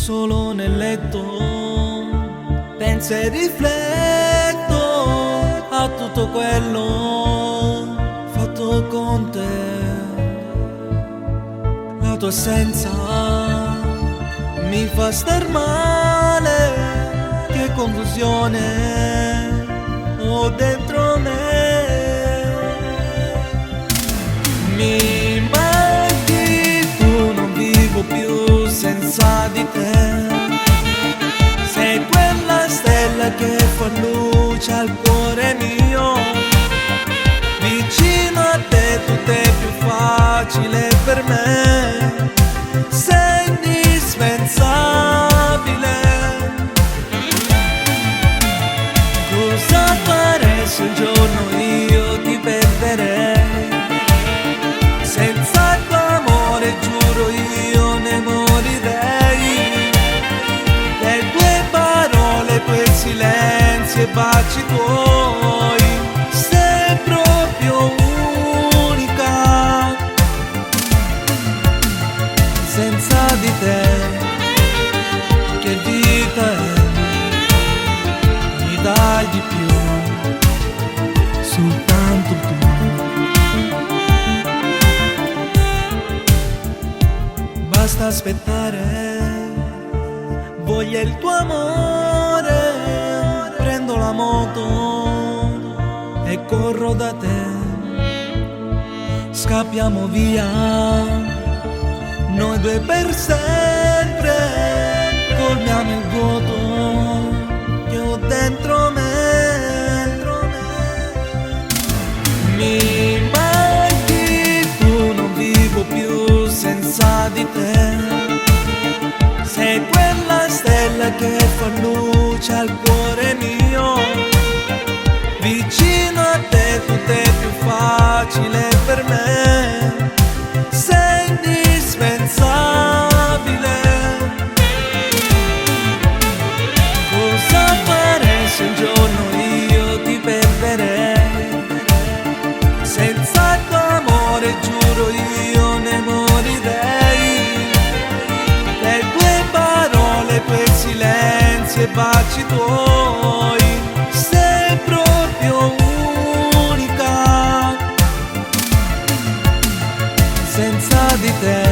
solo nel letto, penso e rifletto a tutto quello fatto con te. La tua assenza mi fa star male, che confusione ho dentro me. Mi manchi tu, non vivo più senza di te. Sei quella stella che fa luce al cuore mio. Vicino a te tutto è più facile per me. Sei indispensabile. Cosa farei se un giorno io ti perderei? Senza il tuo amore giuro io ne morirei. Le tue parole, quei silenzi e baci tuoi, sei proprio unica. Senza di te che vita è? Mi dai di più, soltanto tu. Basta aspettare, voglio il tuo amore. Prendo la moto e corro da te. Scappiamo via, noi due per sempre. Colmiamo il vuoto che ho dentro me. Mi manchi tu, non vivo più senza di te. Sei quella stella che fa luce al cuore mio. Vicino a te tutto è più facile per me. Sei indispensabile. Cosa farei se un giorno io ti perderei? Senza il tuo amore giuro io ne morirei. Le tue parole, quei silenzi e baci tuoi, sei proprio unica. Senza di te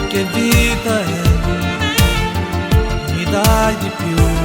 che vita è? Mi dai di più.